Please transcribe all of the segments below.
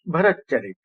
भरत चरित।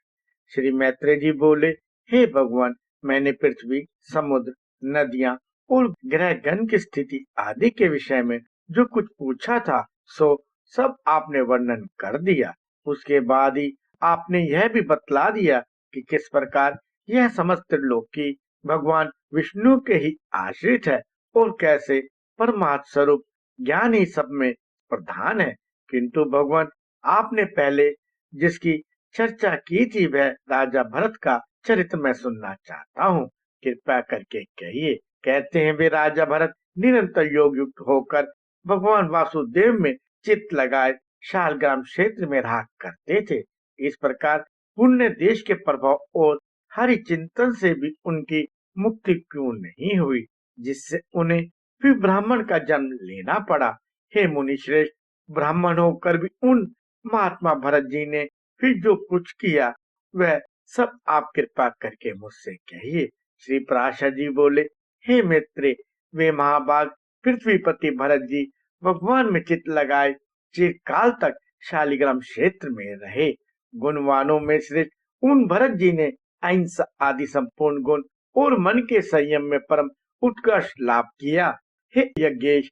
श्री मैत्रेय जी बोले, हे भगवान, मैंने पृथ्वी, समुद्र, नदियां और ग्रह गण की स्थिति आदि के विषय में जो कुछ पूछा था, सो सब आपने वर्णन कर दिया। उसके बाद ही आपने यह भी बतला दिया कि किस प्रकार यह समस्त त्रिलोक की भगवान विष्णु के ही आश्रित है और कैसे परमात्म स्वरूप ज्ञान ही सब में प्रधान है। किंतु भगवान, आपने पहले जिसकी चर्चा की थी वह राजा भरत का चरित्र मैं सुनना चाहता हूँ। कृपया करके कहिए। कहते हैं वे राजा भरत निरंतर योग युक्त होकर भगवान वासुदेव में चित्त लगाए शालग्राम क्षेत्र में रहा करते थे। इस प्रकार पुण्य देश के प्रभाव और हरि चिंतन से भी उनकी मुक्ति क्यों नहीं हुई, जिससे उन्हें फिर ब्राह्मण का जन्म लेना पड़ा। हे मुनि श्रेष्ठ, ब्राह्मण होकर भी उन महात्मा भरत जी ने फिर जो कुछ किया वह सब आप कृपा करके मुझसे कहिए। श्री पराशर जी बोले, हे मित्र, वे महाभाग पृथ्वीपति भरत जी भगवान में चित्त लगाए चिरकाल तक शालिग्राम क्षेत्र में रहे। गुणवानों में श्रेष्ठ उन भरत जी ने अहिंसा आदि संपूर्ण गुण और मन के संयम में परम उत्कर्ष लाभ किया। हे यज्ञेश,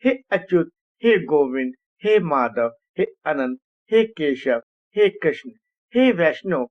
हे अच्युत, हे गोविंद, हे माधव, हे अनंत, हे केशव, हे कृष्ण, हे वैष्णव,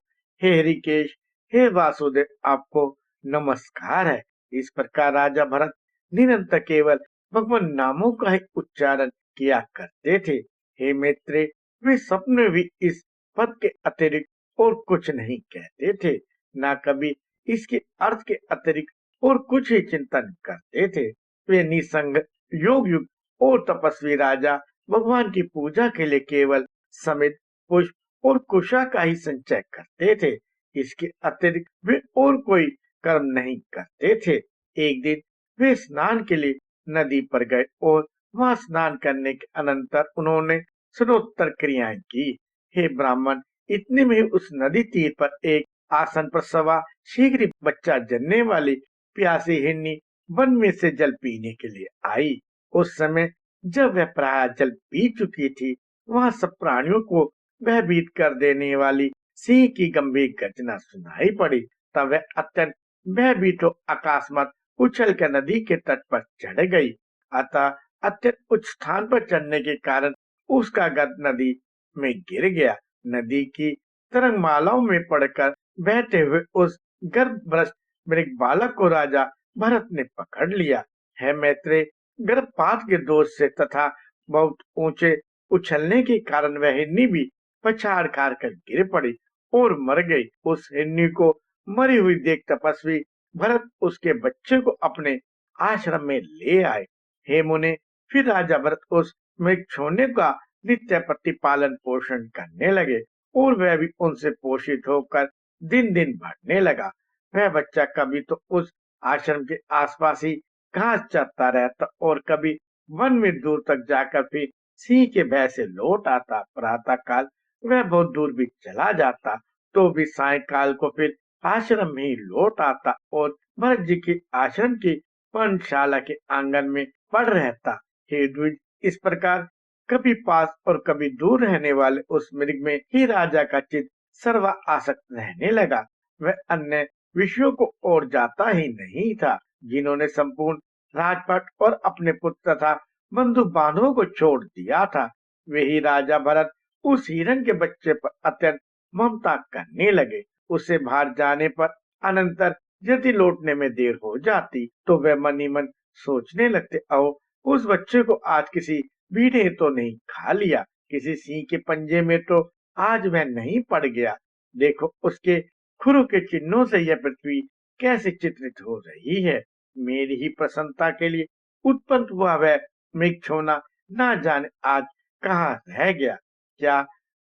हे हरिकेश, हे वासुदेव, आपको नमस्कार है। इस प्रकार राजा भरत निरंतर केवल भगवान नामों का ही उच्चारण किया करते थे। हे मित्र, वे स्वप्न में भी इस पद के अतिरिक्त और कुछ नहीं कहते थे, ना कभी इसके अर्थ के अतिरिक्त और कुछ ही चिंतन करते थे। वे निसंग योग युक्त और तपस्वी राजा भगवान की पूजा के लिए केवल समित, पुष्प और कुशा का ही संचय करते थे। इसके अतिरिक्त वे और कोई कर्म नहीं करते थे। एक दिन वे स्नान के लिए नदी पर गए और वहां स्नान करने के अनंतर उन्होंने स्नानोत्तर क्रियाएं की। हे ब्राह्मण, इतने में ही उस नदी तीर पर एक आसन पर सवा शीघ्र ही बच्चा जनने वाली प्यासी हिरनी वन में से जल पीने के लिए आई। उस समय जब वह प्राय जल पी चुकी थी, वहां सब प्राणियों को भयभीत कर देने वाली सिंह की गंभीर गर्जना सुनाई पड़ी। तब वह अत्यंत भयभीत हो अकस्मात उछल कर नदी के तट पर चढ़ गई। अतः अत्यंत उच्च स्थान पर चढ़ने के कारण उसका गद नदी में गिर गया। नदी की तरंगमालाओं में पड़कर बहते हुए उस गर्भभ्रष्ट मृग बालक को राजा भरत ने पकड़ लिया। है मैत्रेय, गर्भपात के दोष से तथा बहुत ऊंचे उछलने के कारण वह हिरनी भी पछाड़ खार कर गिर पड़ी और मर गई। उस हिरनी को मरी हुई देख तपस्वी भरत उसके बच्चे को अपने आश्रम में ले आए। हे मुने, फिर राजा भरत उस मृग छोने का नित्य प्रतिपालन पोषण करने लगे और वह भी उनसे पोषित होकर दिन दिन बढ़ने लगा। वह बच्चा कभी तो उस आश्रम के आसपास ही घास चरता रहता और कभी वन में दूर तक जाकर फिर सिंह के भय से लौट आता। प्रातः काल वह बहुत दूर भी चला जाता तो भी सायंकाल को फिर आश्रम में ही लौट आता और भरत जी के आश्रम की पर्णशाला के आंगन में पड़ रहता। हे द्विज, इस प्रकार कभी पास और कभी दूर रहने वाले उस मृग में ही राजा का चित्त सर्वा आसक्त रहने लगा। वह अन्य विषयों को और जाता ही नहीं था। जिन्होंने संपूर्ण राजपाट और अपने पुत्र तथा बंधु बांधवों को छोड़ दिया था, वे ही राजा भरत उस हिरण के बच्चे पर अत्यंत ममता करने लगे। उसे बाहर जाने पर अनंतर यदि लौटने में देर हो जाती तो वे मन ही मन सोचने लगते, ओ उस बच्चे को आज किसी भीड़ ने तो नहीं खा लिया, किसी सिंह के पंजे में तो आज वह नहीं पड़ गया। देखो उसके खुरों के चिन्हों से यह पृथ्वी कैसे चित्रित हो रही है। मेरी ही प्रसन्नता के लिए उत्पन्न हुआ वह मृग छोना ना जाने आज कहाँ रह गया। क्या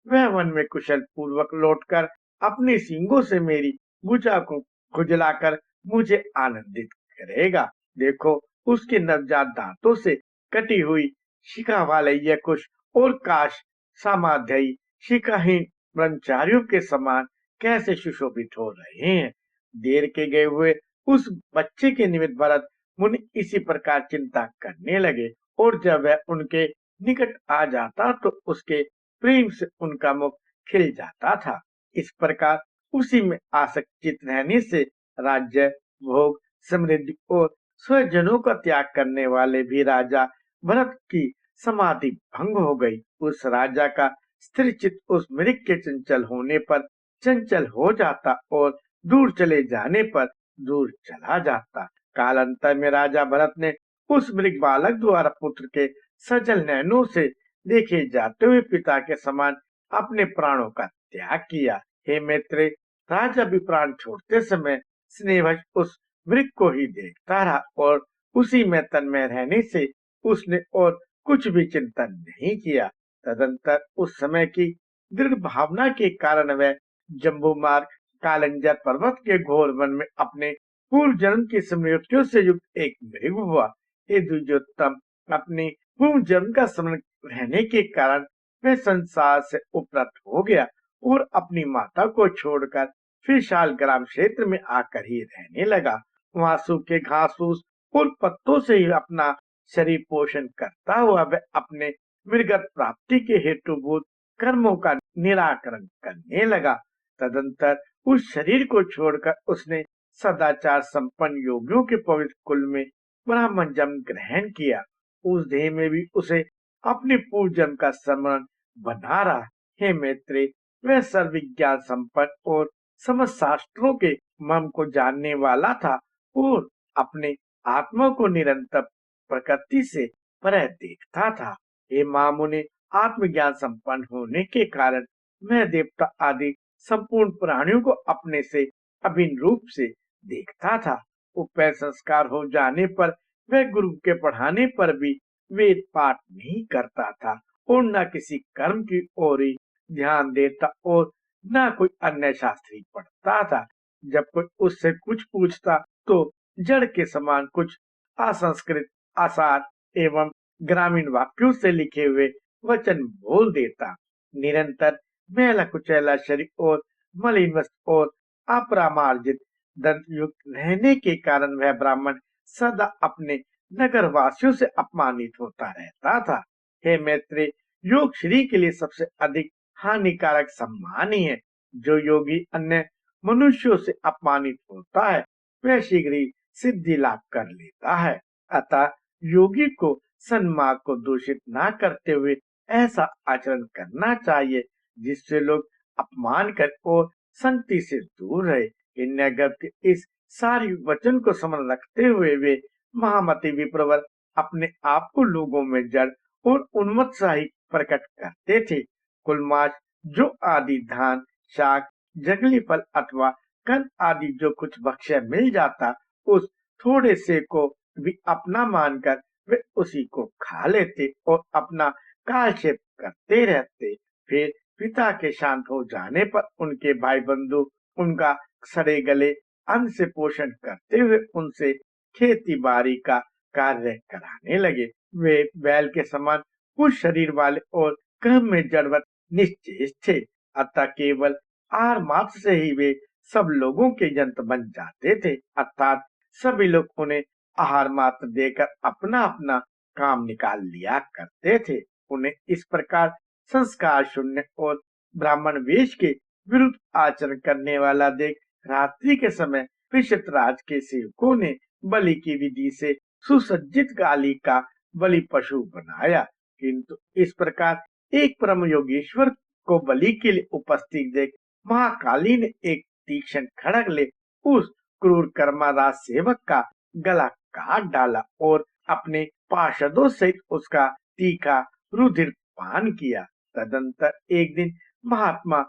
वह वन में कुशल पूर्वक लौटकर अपने सींगों से मेरी भुजा को खुजलाकर मुझे आनंदित करेगा। देखो उसके नवजात दांतों से कटी हुई शिखा वाले यह कुश और काश समाध्यायी शिखाहीन ब्रह्मचारियों के समान कैसे सुशोभित हो रहे हैं। देर के गए हुए उस बच्चे के निमित्त भरत मुनि इसी प्रकार चिंता करने लगे और जब वह उनके निकट आ जाता तो उसके प्रेम से उनका मुख खिल जाता था। इस प्रकार उसी में आसक्तित रहने से राज्य, भोग, समृद्धि और स्वजनों का त्याग करने वाले भी राजा भरत की समाधि भंग हो गई। उस राजा का स्थिर चित्त उस मृग के चंचल होने पर चंचल हो जाता और दूर चले जाने पर दूर चला जाता। कालांतर में राजा भरत ने उस मृग बालक द्वारा पुत्र के सजल नैनों से देखे जाते हुए पिता के समान अपने प्राणों का त्याग किया। हे मैत्रेय, राजा भी प्राण छोड़ते समय स्नेहवश उस मृग को ही देखता रहा और उसी में तन्मय रहने से उसने और कुछ भी चिंतन नहीं किया। तदंतर उस समय की दृढ़ भावना के कारण वह जम्बू मार्ग कालंजर पर्वत के घोर वन में अपने पूर्व जन्म की स्मृतियों से युक्त एक मृग हुआ। हे द्विजोत्तम, अपने पूर्व जन्म का स्मरण रहने के कारण वह संसार से उपरत हो गया और अपनी माता को छोड़कर फिर शालग्राम क्षेत्र में आकर ही रहने लगा। वहां सूखे घास फूस और पत्तों से ही अपना शरीर पोषण करता हुआ वह अपने मृगत प्राप्ति के हेतुभूत कर्मों का निराकरण करने लगा। तदंतर उस शरीर को छोड़कर उसने सदाचार संपन्न योगियों के पवित्र कुल में ब्राह्मण जन्म ग्रहण किया। उस देह में भी उसे अपने पूर्व जन्म का स्मरण बना रहा। हे मैत्रेय, वह सर्वविज्ञान संपन्न और समस्त शास्त्रों के मर्म को जानने वाला था और अपने आत्मा को निरंतर प्रकृति से परे देखता था। हे मामुनि, आत्मज्ञान संपन्न होने के कारण मैं देवता आदि संपूर्ण प्राणियों को अपने से अभिन्न रूप से देखता था। उपै संस्कार हो जाने पर वह गुरु के पढ़ाने पर भी वेद पाठ नहीं करता था और न किसी कर्म की ओर ही ध्यान देता और न कोई अन्य शास्त्री पढ़ता था। जब कोई उससे कुछ पूछता तो जड़ के समान कुछ असंस्कृत, आसार एवं ग्रामीण वाक्यों से लिखे हुए वचन बोल देता। निरंतर मैला कुचैला शरीर और मलिन वस्त्र और अपरामार्जित दंत युक्त रहने के कारण वह ब्राह्मण सदा अपने नगर वासियों से अपमानित होता रहता था। हे मैत्रेय, योग श्री के लिए सबसे अधिक हानिकारक सम्मान ही है। जो योगी अन्य मनुष्यों से अपमानित होता है वह शीघ्र ही सिद्धि लाभ कर लेता है। अतः योगी को सन्मार्ग को दूषित न करते हुए ऐसा आचरण करना चाहिए जिससे लोग अपमान कर और संगति से दूर रहे। हिरण्यगर्भ के इस सारी वचन को स्मरण रखते हुए वे महामति विप्रवर अपने आप को लोगों में जड़ और उन्मत्साही प्रकट करते थे। कुलमाश जो आदि धान, शाक, जंगली फल अथवा कंद आदि जो कुछ भक्ष्य मिल जाता उस थोड़े से को भी अपना मानकर वे उसी को खा लेते और अपना कालक्षेप करते रहते। फिर पिता के शांत हो जाने पर उनके भाई बंधु उनका सड़े गले अन्न से पोषण करते हुए उनसे खेती बाड़ी का कार्य कराने लगे। वे बैल के समान कुछ शरीर वाले और कर्म में जड़वत निश्चेष थे। अतः केवल आहार मात्र से ही वे सब लोगों के यंत्र बन जाते थे, अर्थात सभी लोग उन्हें आहार मात्र देकर अपना अपना काम निकाल लिया करते थे। उन्हें इस प्रकार संस्कार शून्य और ब्राह्मण वेश के विरुद्ध आचरण करने वाला देख रात्रि के समय राज के सेवकों ने बलि की विधि से सुसज्जित गाली का बलि पशु बनाया। किंतु इस प्रकार एक परम योगेश्वर को बलि के लिए उपस्थित देख महाकाली ने एक तीक्ष्ण खड़ग ले उस क्रूर कर्मादास सेवक का गला काट डाला और अपने पार्षदों सहित उसका तीखा रुधिर पान किया। तदंतर एक दिन महात्मा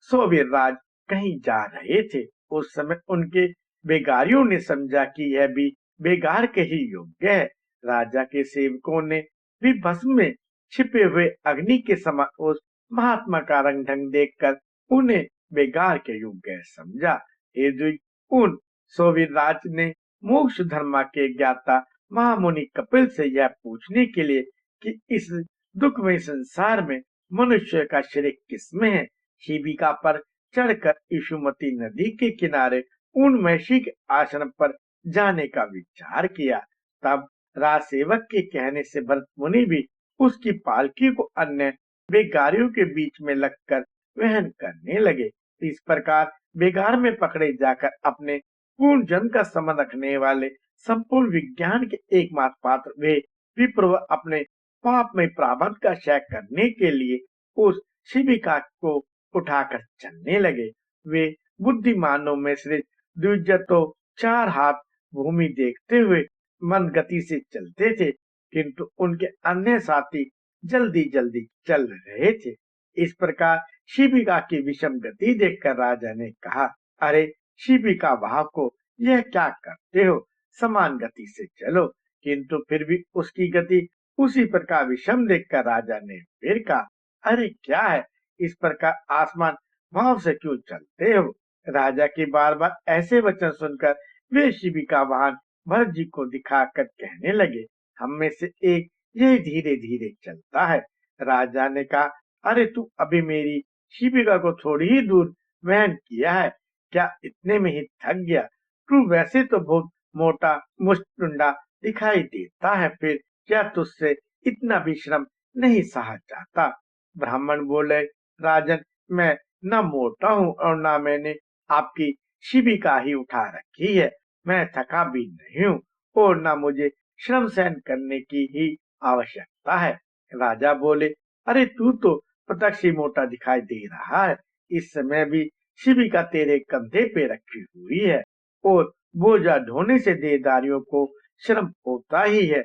सोवीरराज कहीं जा रहे थे। उस समय उनके बेगारियों ने समझा कि यह भी बेगार के ही योग्य है। राजा के सेवकों ने भी भस्म में छिपे हुए अग्नि के समान उस महात्मा का रंग ढंग देखकर उन्हें बेगार के योग्य समझा। उन सोवीरराज ने मोक्ष धर्म के ज्ञाता महामुनि कपिल से यह पूछने के लिए कि इस दुखमय संसार में मनुष्य का शरीर किसमें है, शिविका पर चढ़कर यशुमती नदी के किनारे उन महर्षि के आश्रम पर जाने का विचार किया। तब राजसेवक के कहने से भरत मुनि भी उसकी पालकी को अन्य बेगारियों के बीच में लगकर वहन करने लगे। इस प्रकार बेगार में पकड़े जाकर अपने पूर्ण जन्म का संबंध रखने वाले संपूर्ण विज्ञान के एकमात्र पात्र वे विप्र अपने पाप में प्रारब्ध का क्षय करने के लिए उस शिविका को उठाकर चलने लगे। वे बुद्धिमानों में श्रेष्ठ द्विज तो 4 हाथ भूमि देखते हुए मंद गति से चलते थे, किंतु उनके अन्य साथी जल्दी जल्दी चल रहे थे। इस प्रकार शिविका की विषम गति देखकर राजा ने कहा, अरे शिविका वाहको, यह क्या करते हो? समान गति से चलो। किंतु फिर भी उसकी गति उसी प्रकार विषम देखकर राजा ने फिर कहा, अरे क्या है, इस प्रकार आसमान भाव से क्यों चलते हो? राजा के बार बार ऐसे वचन सुनकर वे शिविका वाहन भरत जी को दिखाकर कहने लगे, हम में से एक यही धीरे धीरे चलता है। राजा ने कहा, अरे तू अभी मेरी शिविका को थोड़ी ही दूर वहन किया है, क्या इतने में ही थक गया? तू वैसे तो बहुत मोटा मुष्टुंडा दिखाई देता है, फिर क्या तुझसे इतना भी श्रम नहीं सहा जाता? ब्राह्मण बोले, राजन, मैं न मोटा हूँ और न मैंने आपकी शिविका ही उठा रखी है। मैं थका भी नहीं हूँ और न मुझे श्रम सहन करने की ही आवश्यकता है। राजा बोले, अरे तू तो प्रत्यक्ष ही मोटा दिखाई दे रहा है। इस समय भी शिविका तेरे कंधे पे रखी हुई है और बोझा ढोने से देहधारियों को श्रम होता ही है।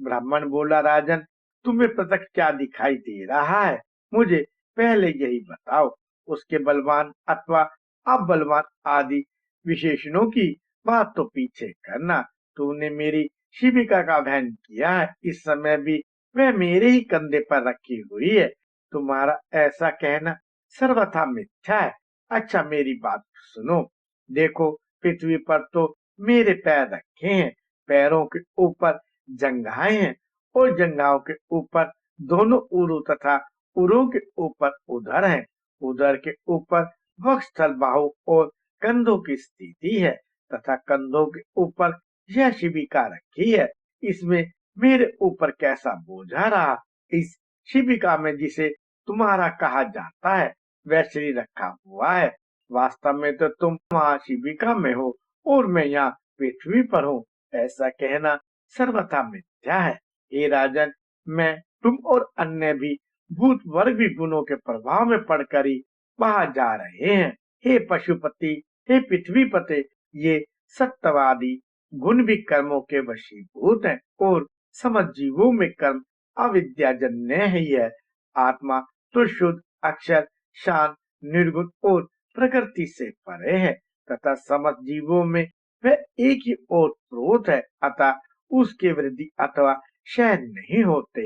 ब्राह्मण बोला, राजन, तुम्हें प्रत्यक्ष क्या दिखाई दे रहा है? मुझे पहले यही बताओ। उसके बलवान अथवा अबलवान आदि विशेषणों की बात तो पीछे करना। तूने मेरी शिविका का वहन किया है, इस समय भी वह मेरे ही कंधे पर रखी हुई है। तुम्हारा ऐसा कहना सर्वथा मिथ्या है। अच्छा, मेरी बात सुनो। देखो, पृथ्वी पर तो मेरे पैर रखे हैं, पैरों के ऊपर जंघाएं हैं और जंघाओं के ऊपर दोनों उरु तथा उरों के ऊपर उदर है। उदर के ऊपर वक्षस्थल, बाहु और कंधों की स्थिति है तथा कंधों के ऊपर यह शिविका रखी है। इसमें मेरे ऊपर कैसा बोझा रहा? इस शिविका में जिसे तुम्हारा कहा जाता है वह शरीर रखा हुआ है। वास्तव में तो तुम वहाँ शिविका में हो और मैं यहाँ पृथ्वी पर हूँ। ऐसा कहना सर्वथा मिथ्या है। हे राजन, मैं, तुम और अन्य भी भूत वर्ग भी गुणों के प्रभाव में पड़कर ही बाहर जा रहे हैं। हे पशुपति, हे पृथ्वीपते, ये सत्यवादी गुण भी कर्मों के वशीभूत हैं और समझ जीवों में कर्म अविद्याजन्य ही है। आत्मा तो शुद्ध, अक्षर, शांत, निर्गुण और प्रकृति से परे है तथा समझ जीवों में वह एक ही और स्रोत है, अतः उसके वृद्धि अथवा क्षय नहीं होते।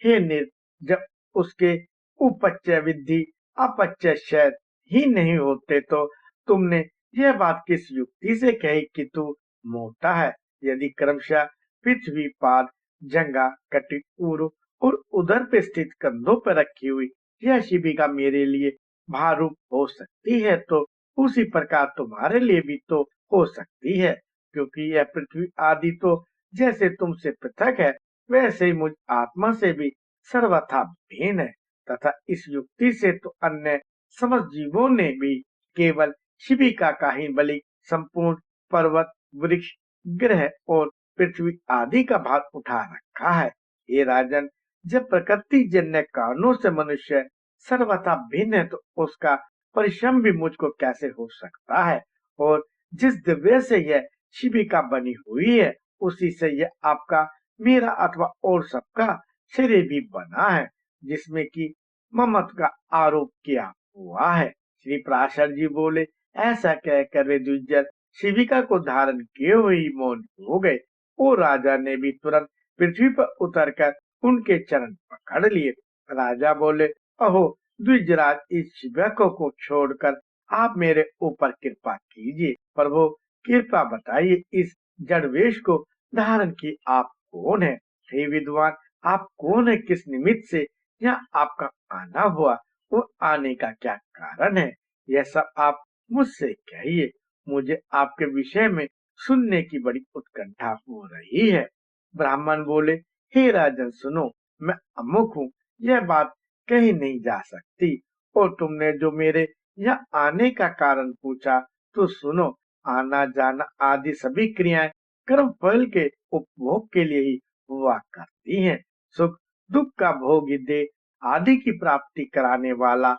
हे निर, जब उसके उपचय वृद्धि अपचय क्षय ही नहीं होते तो तुमने यह बात किस युक्ति से कही कि तू मोटा है? यदि क्रमशः पृथ्वी, पाद, जंगा, कटी, उरु और उदर पे स्थित कंधों पर रखी हुई यह शिविका मेरे लिए भारूप हो सकती है तो उसी प्रकार तुम्हारे लिए भी तो हो सकती है, क्योंकि यह पृथ्वी आदि तो जैसे तुमसे पृथक है वैसे ही मुझ आत्मा से भी सर्वथा भिन्न है तथा इस युक्ति से तो अन्य समस्त जीवों ने भी केवल शिविका का ही बलि संपूर्ण पर्वत, वृक्ष, ग्रह और पृथ्वी आदि का भार उठा रखा है। ये राजन, जब प्रकृति जन्य कारणों से मनुष्य सर्वथा भिन्न है तो उसका परिश्रम भी मुझको कैसे हो सकता है? और जिस दिव्य से यह शिविका बनी हुई है उसी से यह आपका, मेरा अथवा और सबका शरीर भी बना है, जिसमें कि ममत्व का आरोप किया हुआ है। श्री पराशर जी बोले, ऐसा कहकर वे द्विजर शिविका को धारण किए हुए ही मौन हो गए और राजा ने भी तुरंत पृथ्वी पर उतरकर उनके चरण पकड़ लिए। राजा बोले, अहो द्विजराज, इस शिविका को छोड़कर आप मेरे ऊपर कृपा कीजिए। प्रभु, कृपा बताइए, इस जड़ वेश को धारण की आप कौन है? हे विद्वान, आप कौन है? किस निमित्त से यहाँ आपका आना हुआ और आने का क्या कारण है? यह सब आप मुझसे कहिए। मुझे आपके विषय में सुनने की बड़ी उत्कंठा हो रही है। ब्राह्मण बोले, हे राजन सुनो, मैं अमुक हूँ, यह बात कही नहीं जा सकती और तुमने जो मेरे या आने का कारण पूछा तो सुनो, आना जाना आदि सभी क्रियाएं कर्म फल के उपभोग के लिए ही हुआ करती हैं। सुख दुख का भोग दे आदि की प्राप्ति कराने वाला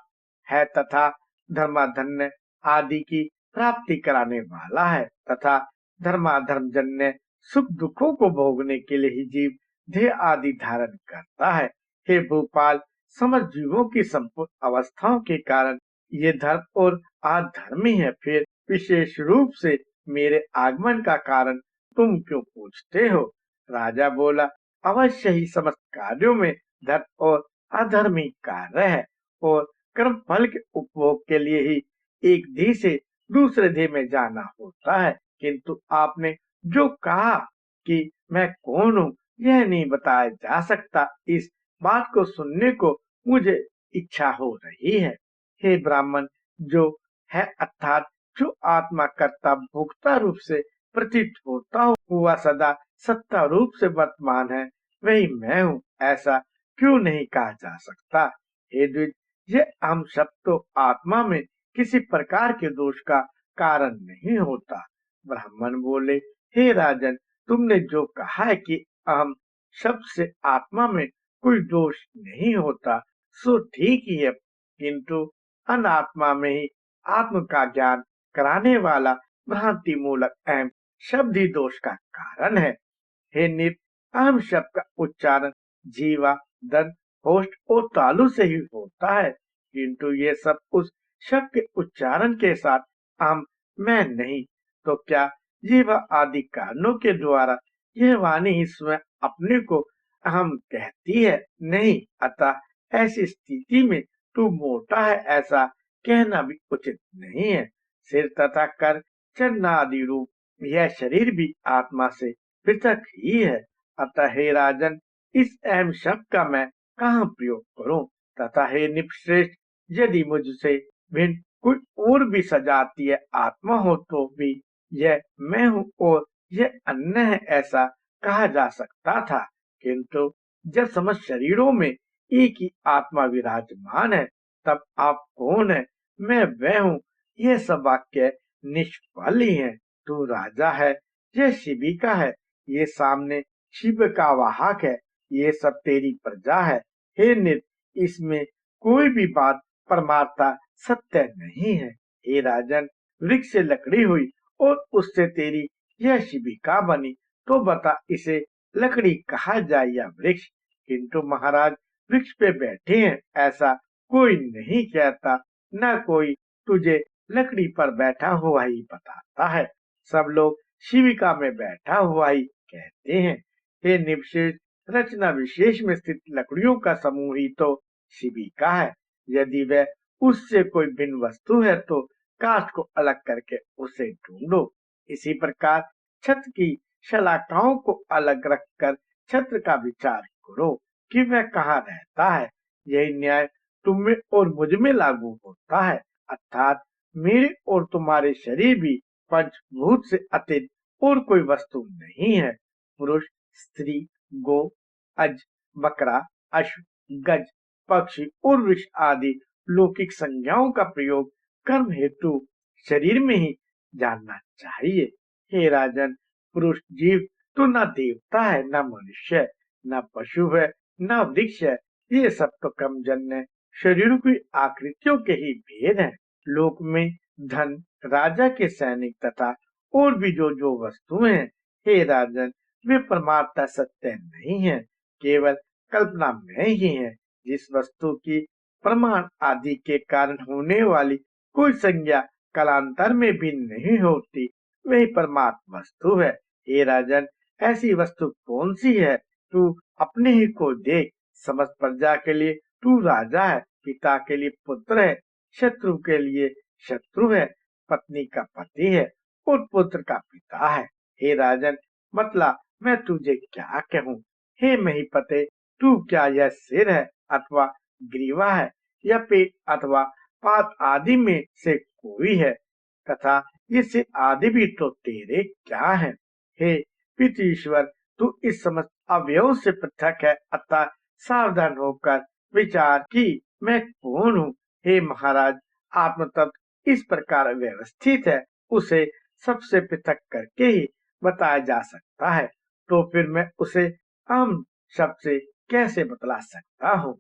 है तथा धर्माधन्य आदि की प्राप्ति कराने वाला है तथा धर्माधर्म जन्य सुख दुखों को भोगने के लिए ही जीव देह आदि धारण करता है। हे भूपाल, समस्त जीवों की संपूर्ण अवस्थाओं के कारण ये धर्म और अधर्मी है। फिर विशेष रूप से मेरे आगमन का कारण तुम क्यों पूछते हो? राजा बोला, अवश्य ही समस्त कार्यों में धर्म और अधर्म ही कार्य है और कर्म फल के उपभोग के लिए ही एक देह से दूसरे देह में जाना होता है। किंतु आपने जो कहा कि मैं कौन हूँ यह नहीं बताया जा सकता, इस बात को सुनने को मुझे इच्छा हो रही है। हे ब्राह्मण, जो है अर्थात जो आत्मा कर्ता भोक्ता रूप से प्रतीत होता हुआ सदा सत्ता रूप से वर्तमान है, वही मैं हूँ, ऐसा क्यों नहीं कहा जा सकता? हे द्विज, ये हम सब तो आत्मा में किसी प्रकार के दोष का कारण नहीं होता। ब्राह्मण बोले, हे राजन, तुमने जो कहा है कि हम शब्द से आत्मा में कोई दोष नहीं होता, सो ठीक ही है, किंतु अनात्मा में ही आत्म का ज्ञान कराने वाला भ्रांति मूलक अहम शब्द ही दोष का कारण है। हे नित, अहम शब्द का उच्चारण जीवा, दंत, होष्ठ और तालु से ही होता है, किंतु ये सब उस शब्द के उच्चारण के साथ अहम मैं नहीं, तो क्या जीवा आदि कारणों के द्वारा यह वाणी ही स्वयं अपने को अहम कहती है? नहीं। अतः ऐसी स्थिति में तू मोटा है ऐसा कहना भी उचित नहीं है। सिर तथा कर, चरण आदि रूप यह शरीर भी आत्मा से पृथक ही है। अतः हे राजन, इस अहम शब्द का मैं कहाँ प्रयोग करूं? तथा हे निपश्रेष्ठ, यदि मुझसे भिन्न कोई और भी सजातीय आत्मा हो तो भी यह मैं हूँ और यह अन्य है ऐसा कहा जा सकता था, किंतु जब समस्त शरीरों में एक ही आत्मा विराजमान है, तब आप कौन है, मैं वह हूँ, यह सब वाक्य निष्फल ही है। तू राजा है, यह शिविका है, ये सामने शिव का वाहक है, ये सब तेरी प्रजा है। हे नित, इसमें कोई भी बात परमार्था सत्य नहीं है। हे राजन, वृक्ष से लकड़ी हुई और उससे तेरी यह शिविका बनी, तो बता इसे लकड़ी कहा जाए या वृक्ष? किंतु महाराज, वृक्ष पे बैठे हैं ऐसा कोई नहीं कहता, न कोई तुझे लकड़ी पर बैठा हुआ ही बताता है, सब लोग शिविका में बैठा हुआ ही कहते हैं। हे निवशेष, रचना विशेष में स्थित लकड़ियों का समूह ही तो शिविका है। यदि वह उससे कोई भिन्न वस्तु है तो काष्ठ को अलग करके उसे ढूंढो। इसी प्रकार छत की शलाकाओं को अलग रखकर छत्र का विचार करो कि वह कहाँ रहता है। यही न्याय तुम में और मुझ में लागू होता है, अर्थात मेरे और तुम्हारे शरीर भी पंचभूत से अतिरिक्त और कोई वस्तु नहीं है। पुरुष, स्त्री, गो, अज, बकरा, अश्व, गज, पक्षी और वृक्ष आदि लौकिक संज्ञाओं का प्रयोग कर्म हेतु शरीर में ही जानना चाहिए। हे राजन, पुरुष जीव तो न देवता है, न मनुष्य, न पशु है, न वृक्ष है, ये सब तो कर्मजन्य शरीर की आकृतियों के ही भेद हैं। लोक में धन, राजा के सैनिक तथा और भी जो जो वस्तुएं हैं, हे राजन, वे परमार्थ सत्य नहीं है, केवल कल्पना में ही है। जिस वस्तु की प्रमाण आदि के कारण होने वाली कोई संज्ञा कालांतर में भी नहीं होती, वही परमात्म वस्तु है। हे राजन, ऐसी वस्तु कौन सी है? तू अपने ही को देख। समस्त प्रजा के लिए तू राजा है, पिता के लिए पुत्र है, शत्रु के लिए शत्रु है, पत्नी का पति है और पुत्र का पिता है। हे राजन, मतलब मैं तुझे क्या कहूँ? हे महीपते, तू क्या यह सिर है अथवा ग्रीवा है या पेट अथवा पात आदि में से कोई है, तथा ये सिर आदि भी तो तेरे क्या है? हे पितृश्वर, तू इस समस्त अवयव से पृथक है, अतः सावधान होकर विचार कि मैं कौन हूँ। हे महाराज, आत्म तत्व इस प्रकार व्यवस्थित है, उसे सबसे पृथक करके ही बताया जा सकता है। तो फिर मैं उसे अहम शब्द से कैसे बतला सकता हूँ।